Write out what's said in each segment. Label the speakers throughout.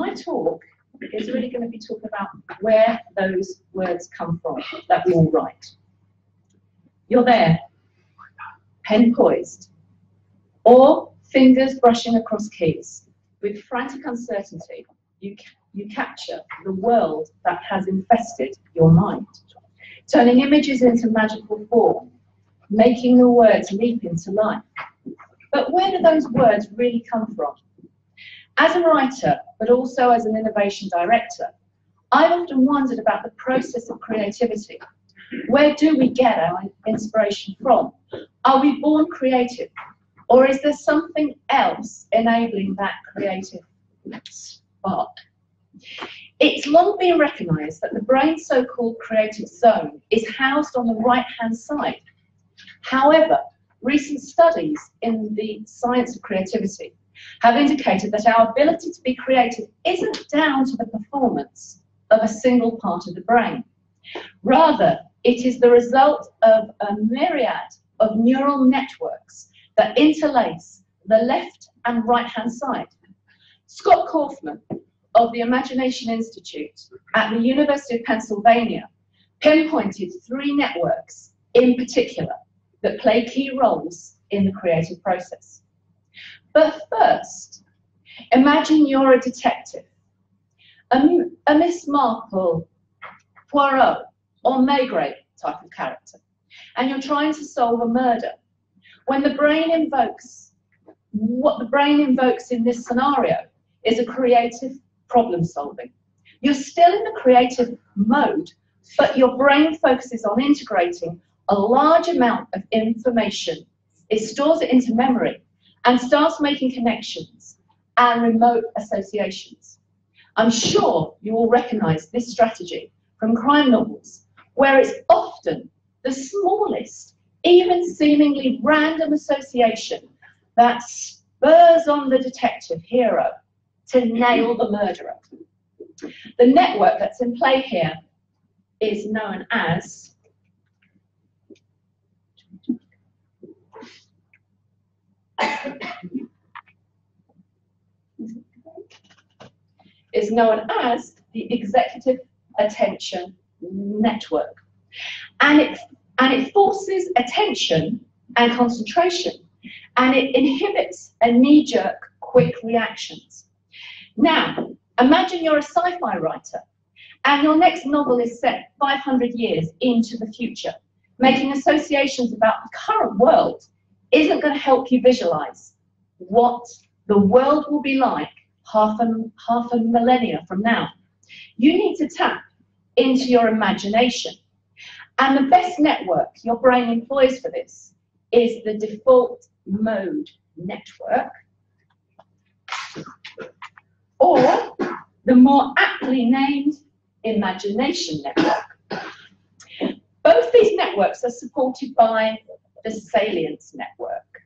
Speaker 1: my talk is really going to be talking about where those words come from that we all write. You're there, pen poised, or fingers brushing across keys. With frantic uncertainty, you capture the world that has infested your mind, turning images into magical form, making the words leap into life. But where do those words really come from? As a writer, but also as an innovation director, I've often wondered about the process of creativity. Where do we get our inspiration from? Are we born creative? Or is there something else enabling that creative spark? It's long been recognised that the brain's so-called creative zone is housed on the right-hand side. However, recent studies in the science of creativity have indicated that our ability to be creative isn't down to the performance of a single part of the brain. Rather, it is the result of a myriad of neural networks that interlace the left and right-hand side. Scott Kaufman of the Imagination Institute at the University of Pennsylvania pinpointed 3 networks in particular that play key roles in the creative process. But first, imagine you're a detective, a Miss Marple, Poirot, or Maigret type of character, and you're trying to solve a murder. When the brain invokes, what the brain invokes in this scenario is a creative problem solving. You're still in the creative mode, but your brain focuses on integrating a large amount of information. It stores it into memory and starts making connections and remote associations. I'm sure you will recognize this strategy from crime novels, where it's often the smallest, even seemingly random association that spurs on the detective hero to nail the murderer. The network that's in play here is known as the executive attention network. And it forces attention and concentration, and it inhibits a knee-jerk quick reactions. Now, imagine you're a sci-fi writer, and your next novel is set 500 years into the future. Making associations about the current world isn't going to help you visualize what the world will be like half a millennia from now. You need to tap into your imagination. And the best network your brain employs for this is the default mode network, or the more aptly named imagination network. Both these networks are supported by the salience network.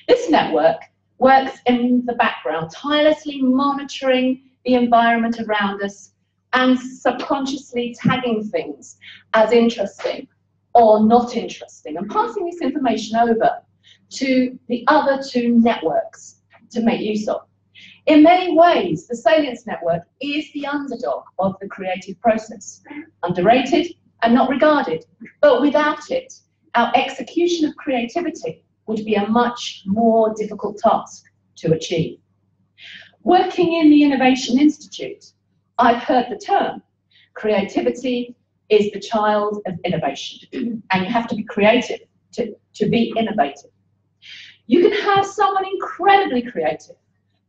Speaker 1: This network works in the background, tirelessly monitoring the environment around us and subconsciously tagging things as interesting or not interesting, and passing this information over to the other 2 networks to make use of. In many ways, the salience network is the underdog of the creative process, underrated and not regarded, but without it, our execution of creativity would be a much more difficult task to achieve. Working in the Innovation Institute, I've heard the term, creativity is the child of innovation, and you have to be creative to be innovative. You can have someone incredibly creative,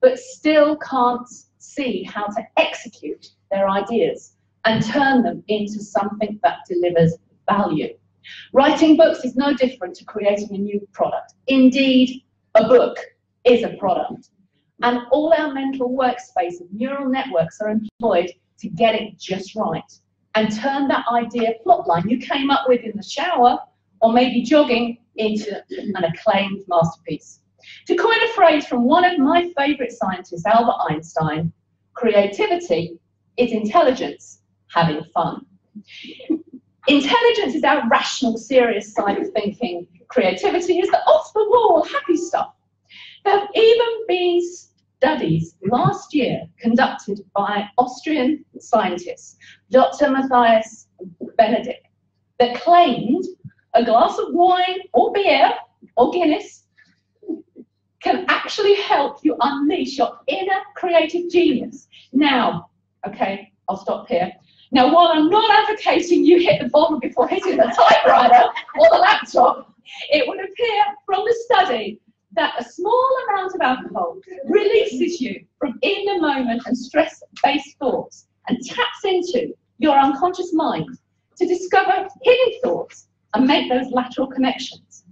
Speaker 1: but still can't see how to execute their ideas and turn them into something that delivers value. Writing books is no different to creating a new product. Indeed, a book is a product. And all our mental workspace of neural networks are employed to get it just right and turn that idea plotline you came up with in the shower or maybe jogging into an acclaimed masterpiece. To coin a phrase from one of my favorite scientists, Albert Einstein, creativity is intelligence having fun. Intelligence is our rational, serious side of thinking. Creativity is the off-the-wall, happy stuff. There have even been studies last year conducted by Austrian scientists, Dr. Matthias Benedict, that claimed a glass of wine or beer or Guinness can actually help you unleash your inner creative genius. Now, okay, I'll stop here. Now, while I'm not advocating you hit the bottle before hitting the typewriter or the laptop, it would appear from the study that a small amount of alcohol releases you from in the moment and stress-based thoughts and taps into your unconscious mind to discover hidden thoughts and make those lateral connections.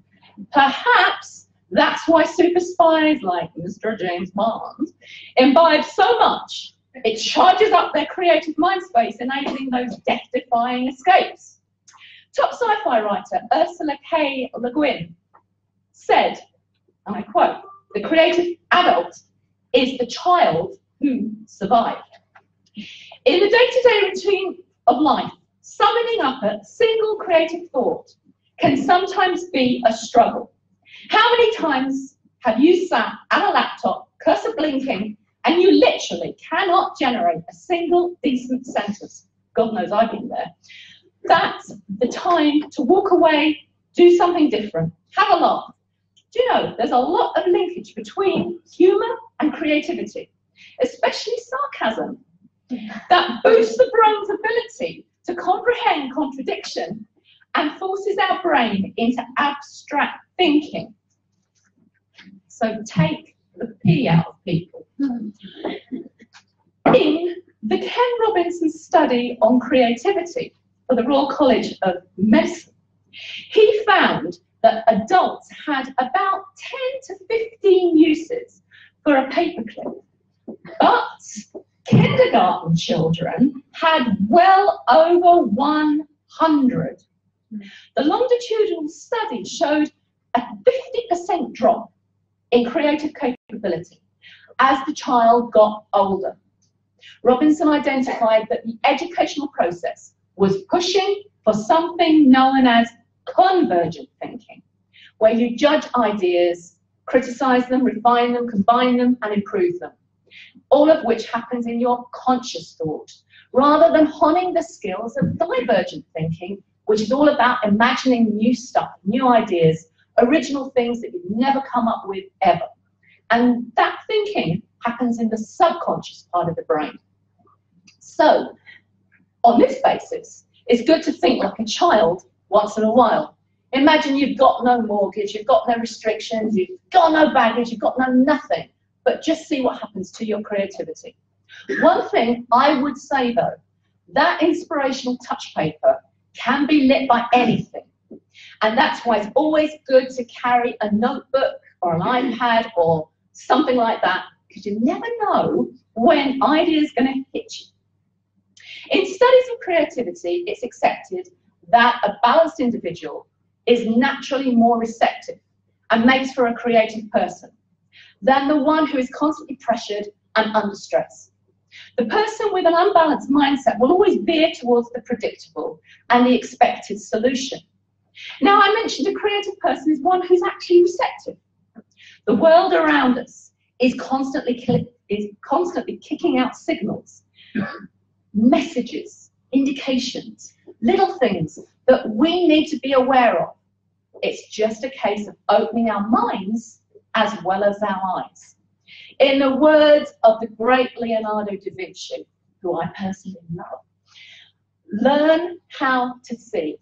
Speaker 1: Perhaps that's why super spies like Mr. James Bond imbibe so much. It charges up their creative mind space, enabling those death-defying escapes. Top sci-fi writer Ursula K. Le Guin said, and I quote, "The creative adult is the child who survived." In the day-to-day routine of life, summoning up a single creative thought can sometimes be a struggle. How many times have you sat at a laptop, cursor blinking, and you literally cannot generate a single decent sentence? God knows I've been there. That's the time to walk away, do something different, have a laugh. Do you know, there's a lot of linkage between humour and creativity, especially sarcasm, that boosts the brain's ability to comprehend contradiction and forces our brain into abstract thinking. So take the P out of people. In the Ken Robinson study on creativity for the Royal College of Medicine, he found that adults had about 10 to 15 uses for a paperclip, but kindergarten children had well over 100. The longitudinal study showed a 50% drop in creative capability as the child got older. Robinson identified that the educational process was pushing for something known as convergent thinking, where you judge ideas, criticize them, refine them, combine them, and improve them, all of which happens in your conscious thought, rather than honing the skills of divergent thinking, which is all about imagining new stuff, new ideas, original things that you've never come up with ever. And that thinking happens in the subconscious part of the brain. So, on this basis, it's good to think like a child once in a while. Imagine you've got no mortgage, you've got no restrictions, you've got no baggage, you've got no nothing, but just see what happens to your creativity. One thing I would say though, that inspirational touch paper can be lit by anything. And that's why it's always good to carry a notebook or an iPad or something like that, because you never know when ideas are going to hit you. In studies of creativity, it's accepted that a balanced individual is naturally more receptive and makes for a creative person than the one who is constantly pressured and under stress. The person with an unbalanced mindset will always veer towards the predictable and the expected solution. Now, I mentioned a creative person is one who's actually receptive. The world around us is constantly kicking out signals, messages, indications, little things that we need to be aware of. It's just a case of opening our minds as well as our eyes. In the words of the great Leonardo da Vinci, who I personally love, learn how to see.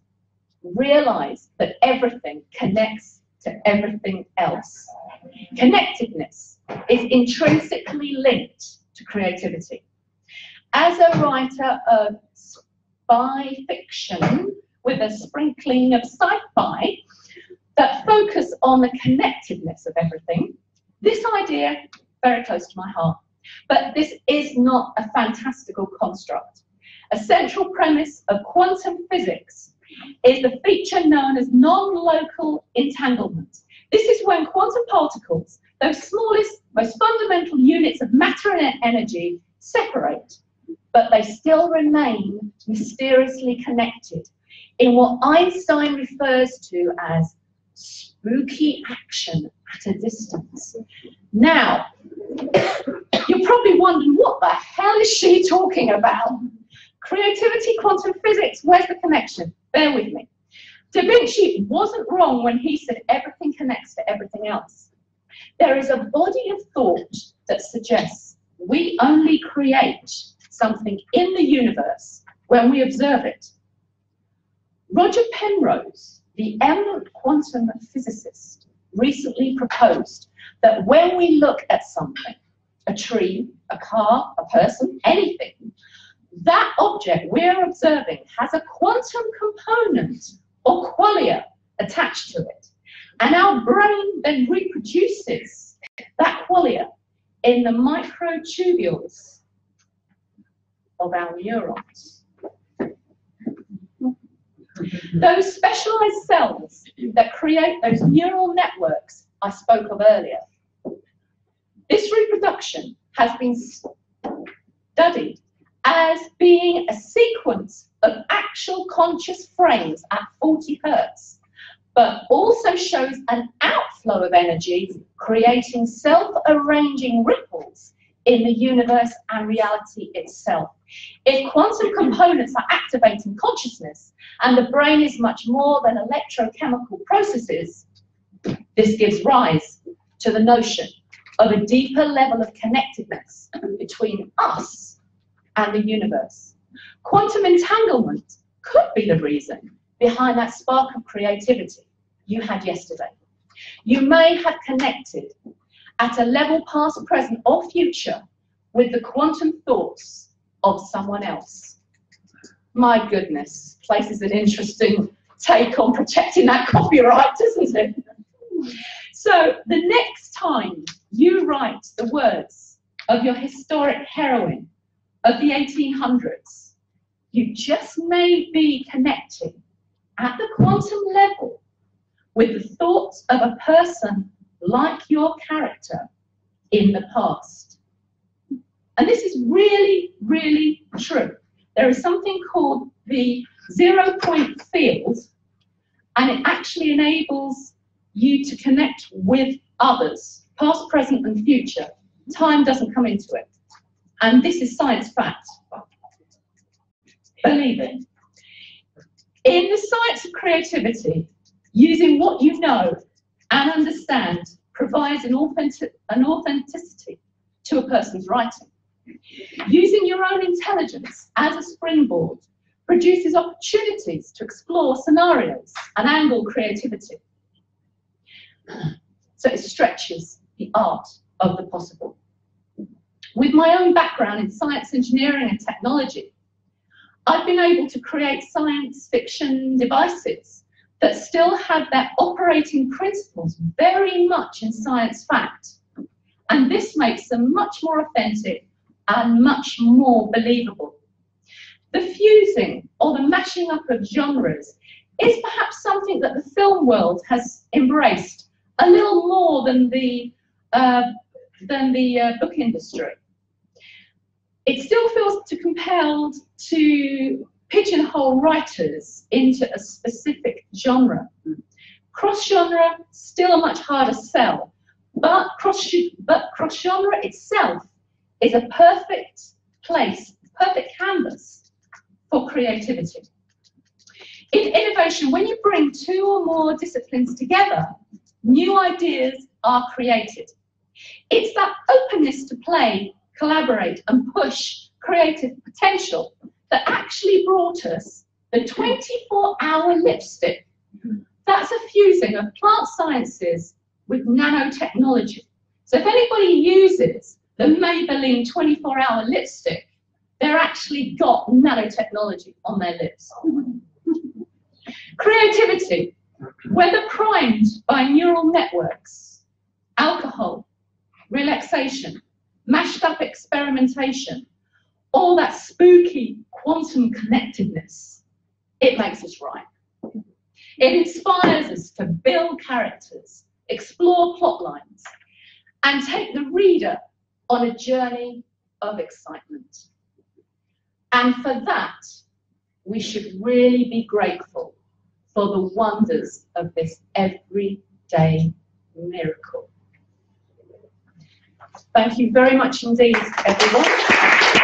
Speaker 1: Realize that everything connects to everything else. Connectedness is intrinsically linked to creativity. As a writer of spy fiction with a sprinkling of sci-fi that focus on the connectedness of everything, this idea very close to my heart. But this is not a fantastical construct. A central premise of quantum physics is the feature known as non-local entanglement. This is when quantum particles, those smallest, most fundamental units of matter and energy, separate, but they still remain mysteriously connected in what Einstein refers to as spooky action at a distance. Now, probably wondering, what the hell is she talking about? Creativity, quantum physics, where's the connection? Bear with me. Da Vinci wasn't wrong when he said everything connects to everything else. There is a body of thought that suggests we only create something in the universe when we observe it. Roger Penrose, the eminent quantum physicist, recently proposed that when we look at something, a tree, a car, a person, anything, that object we're observing has a quantum component or qualia attached to it. And our brain then reproduces that qualia in the microtubules of our neurons. Those specialized cells that create those neural networks I spoke of earlier. This reproduction has been studied as being a sequence of actual conscious frames at 40 hertz, but also shows an outflow of energy, creating self-arranging ripples in the universe and reality itself. If quantum components are activating consciousness, and the brain is much more than electrochemical processes, this gives rise to the notion of a deeper level of connectedness between us and the universe. Quantum entanglement could be the reason behind that spark of creativity you had yesterday. You may have connected at a level past, present, or future with the quantum thoughts of someone else. My goodness, places an interesting take on protecting that copyright, doesn't it? So the next time you write the words of your historic heroine of the 1800s, you just may be connecting at the quantum level with the thoughts of a person like your character in the past. And this is really, really true. There is something called the 0-point field, and it actually enables you to connect with others, past, present, and future. Time doesn't come into it. And this is science fact. Believe it. In the science of creativity, using what you know and understand provides an authenticity to a person's writing. Using your own intelligence as a springboard produces opportunities to explore scenarios and angle creativity. So it stretches the art of the possible. With my own background in science, engineering, and technology, I've been able to create science fiction devices that still have their operating principles very much in science fact. And this makes them much more authentic and much more believable. The fusing or the mashing up of genres is perhaps something that the film world has embraced a little more than the book industry. It still feels compelled to pigeonhole writers into a specific genre. Cross-genre, still a much harder sell, but cross-genre itself is a perfect place, perfect canvas for creativity. In innovation, when you bring two or more disciplines together, new ideas are created. It's that openness to play, collaborate, and push creative potential that actually brought us the 24-hour lipstick. That's a fusing of plant sciences with nanotechnology. So if anybody uses the Maybelline 24-hour lipstick, they're actually got nanotechnology on their lips. Creativity, whether primed by neural networks, alcohol, relaxation, mashed up experimentation, all that spooky quantum connectedness, it makes us right. It inspires us to build characters, explore plot lines, and take the reader on a journey of excitement. And for that, we should really be grateful for the wonders of this everyday miracle. Thank you very much indeed, everyone.